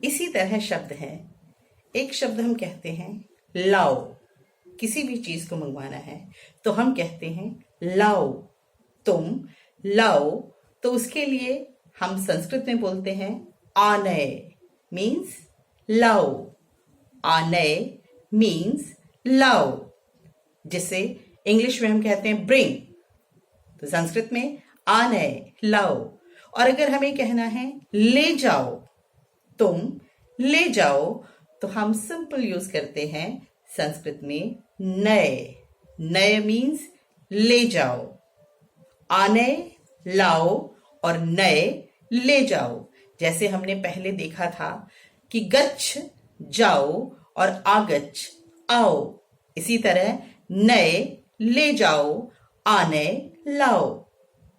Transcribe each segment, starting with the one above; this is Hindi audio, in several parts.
इसी तरह शब्द हैं। एक शब्द हम कहते हैं लाओ, किसी भी चीज को मंगवाना है तो हम कहते हैं लाओ, तुम लाओ। तो उसके लिए हम संस्कृत में बोलते हैं आनय, मीन्स लाओ। आनय मीन्स लाओ, जिसे इंग्लिश में हम कहते हैं ब्रिंग, तो संस्कृत में आनय, लाओ। और अगर हमें कहना है ले जाओ, तुम ले जाओ, तो हम सिंपल यूज करते हैं संस्कृत में नय। नय मीन्स ले जाओ। आनय लाओ और नय ले जाओ। जैसे हमने पहले देखा था कि गच्छ जाओ और आगच्छ आओ, इसी तरह नए ले जाओ, आनय लाओ।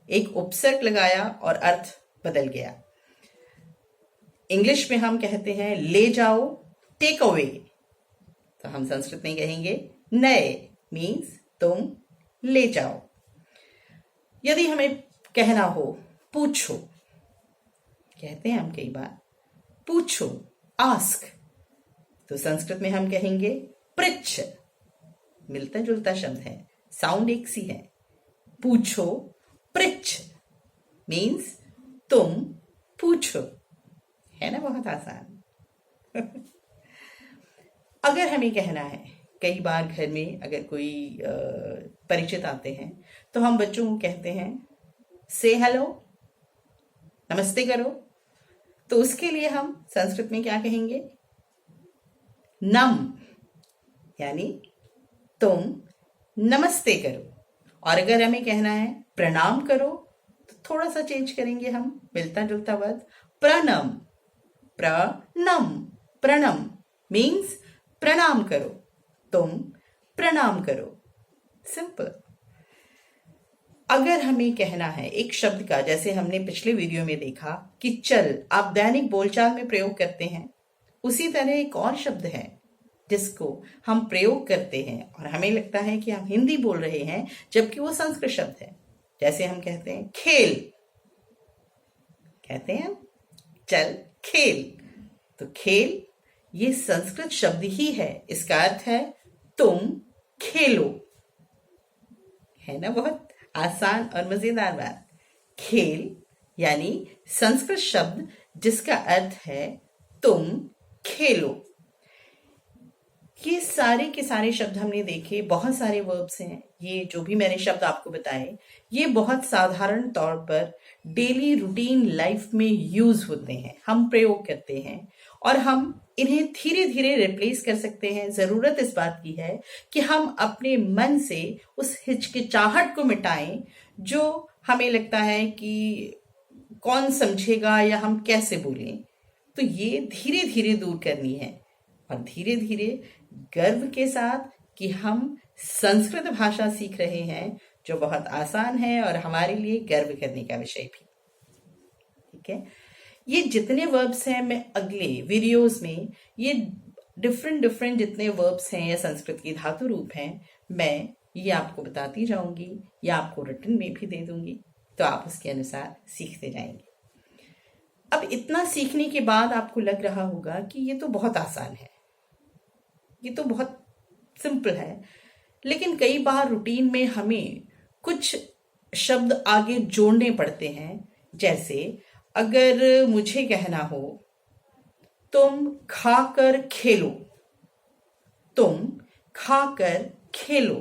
एक उपसर्ग लगाया और अर्थ बदल गया। इंग्लिश में हम कहते हैं ले जाओ, टेक अवे, तो हम संस्कृत में कहेंगे नए मीन्स तुम ले जाओ। यदि हमें कहना हो पूछो, कहते हैं हम कई बार पूछो, आस्क, तो संस्कृत में हम कहेंगे पृच्छ। मिलता जुलता शब्द है, साउंड एक सी है। पूछो, पृच्छ मीन्स तुम पूछो, है ना, बहुत आसान। अगर हमें कहना है, कई बार घर में अगर कोई परिचित आते हैं तो हम बच्चों को कहते हैं से हेलो, नमस्ते करो, तो उसके लिए हम संस्कृत में क्या कहेंगे नम, यानी तुम नमस्ते करो। और अगर हमें कहना है प्रणाम करो तो थोड़ा सा चेंज करेंगे हम, मिलता जुलता वर्ड, प्रणम। प्रणम, प्रणम मीन्स प्रणाम करो, तुम प्रणाम करो, सिंपल। अगर हमें कहना है एक शब्द का, जैसे हमने पिछले वीडियो में देखा कि चल आप दैनिक बोलचाल में प्रयोग करते हैं, उसी तरह एक और शब्द है जिसको हम प्रयोग करते हैं और हमें लगता है कि हम हिंदी बोल रहे हैं जबकि वो संस्कृत शब्द है। जैसे हम कहते हैं खेल, कहते हैं चल खेल, तो खेल ये संस्कृत शब्द ही है, इसका अर्थ है तुम खेलो, है ना, बहुत आसान और मजेदार बात। खेल यानी संस्कृत शब्द जिसका अर्थ है तुम खेलो। ये सारे के सारे शब्द हमने देखे, बहुत सारे वर्ब्स हैं। ये जो भी मैंने शब्द आपको बताए, ये बहुत साधारण तौर पर डेली रूटीन लाइफ में यूज होते हैं, हम प्रयोग करते हैं और हम इन्हें धीरे धीरे रिप्लेस कर सकते हैं। जरूरत इस बात की है कि हम अपने मन से उस हिचकिचाहट को मिटाएं जो हमें लगता है कि कौन समझेगा या हम कैसे बोलें, तो ये धीरे धीरे दूर करनी है और धीरे धीरे गर्व के साथ कि हम संस्कृत भाषा सीख रहे हैं, जो बहुत आसान है और हमारे लिए गर्व करने का विषय भी। ठीक है, ये जितने वर्ब्स हैं मैं अगले वीडियोस में ये डिफरेंट जितने वर्ब्स हैं या संस्कृत की धातु रूप हैं, मैं ये आपको बताती जाऊंगी या आपको रिटन में भी दे दूंगी, तो आप उसके अनुसार सीखते जाएंगे। अब इतना सीखने के बाद आपको लग रहा होगा कि ये तो बहुत आसान है, ये तो बहुत सिंपल है, लेकिन कई बार रूटीन में हमें कुछ शब्द आगे जोड़ने पड़ते हैं। जैसे अगर मुझे कहना हो तुम खाकर खेलो, तुम खाकर खेलो,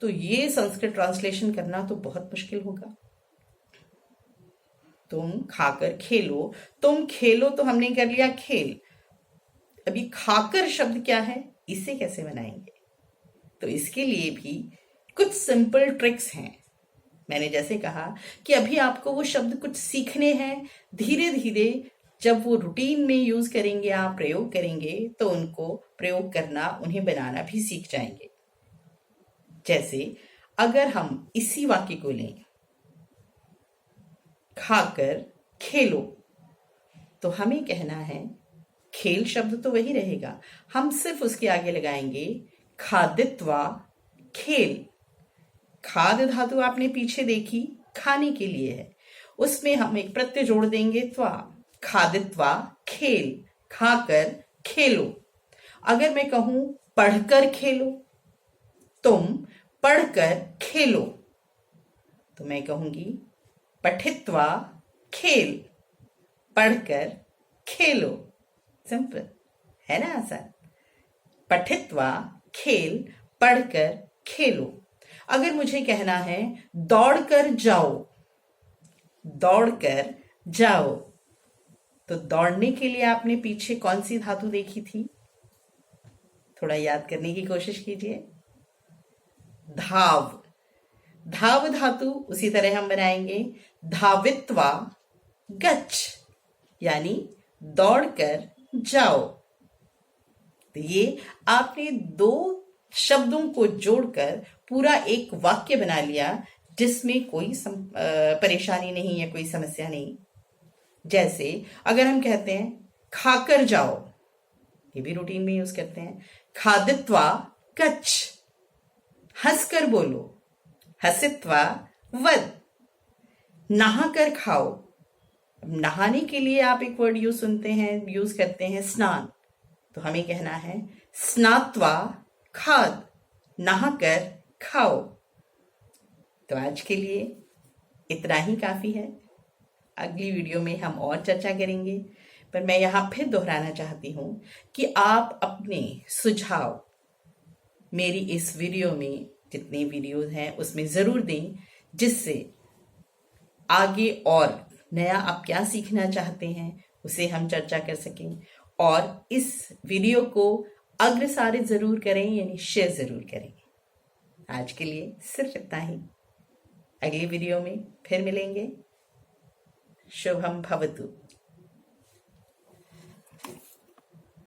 तो ये संस्कृत ट्रांसलेशन करना तो बहुत मुश्किल होगा। तुम खाकर खेलो, तुम खेलो तो हमने कर लिया खेल, अभी खाकर शब्द क्या है, इसे कैसे बनाएंगे? तो इसके लिए भी कुछ सिंपल ट्रिक्स हैं। मैंने जैसे कहा कि अभी आपको वो शब्द कुछ सीखने हैं, धीरे धीरे जब वो रूटीन में यूज करेंगे, आप प्रयोग करेंगे, तो उनको प्रयोग करना, उन्हें बनाना भी सीख जाएंगे। जैसे अगर हम इसी वाक्य को लें, खाकर खेलो, तो हमें कहना है, खेल शब्द तो वही रहेगा, हम सिर्फ उसके आगे लगाएंगे खादित्वा खेल। खाद धातु आपने पीछे देखी, खाने के लिए है, उसमें हम एक प्रत्यय जोड़ देंगे त्वा, खादित्वा खेल, खाकर खेलो। अगर मैं कहूं पढ़कर खेलो, तुम पढ़कर खेलो, तो मैं कहूंगी पठित्वा खेल, पढ़कर खेलो। सिंपल है ना, आसान। पठित्वा खेल, पढ़कर खेलो। अगर मुझे कहना है दौड़कर जाओ, दौड़कर जाओ, तो दौड़ने के लिए आपने पीछे कौन सी धातु देखी थी? थोड़ा याद करने की कोशिश कीजिए। धाव, धाव धातु उसी तरह हम बनाएंगे धावित्वा गच्छ, यानी दौड़कर जाओ। तो ये आपने दो शब्दों को जोड़कर पूरा एक वाक्य बना लिया, जिसमें कोई परेशानी नहीं या कोई समस्या नहीं। जैसे अगर हम कहते हैं खाकर जाओ, ये भी रूटीन में यूज करते हैं, खादित्वा कच्छ, हंसकर बोलो, हसित्वा वद, नहाकर खाओ। नहाने के लिए आप एक वर्ड यूज करते हैं स्नान, तो हमें कहना है स्नात्वा खाद, नहाकर खाओ। तो आज के लिए इतना ही काफी है। अगली वीडियो में हम और चर्चा करेंगे, पर मैं यहाँ फिर दोहराना चाहती हूँ कि आप अपने सुझाव मेरी इस वीडियो में, जितने वीडियोज हैं उसमें ज़रूर दें, जिससे आगे और नया आप क्या सीखना चाहते हैं उसे हम चर्चा कर सकें। और इस वीडियो को अग्रसारित ज़रूर करें, यानी शेयर ज़रूर करें। आज के लिए सिर्फ इतना ही। अगली वीडियो में फिर मिलेंगे। शुभम भवतु।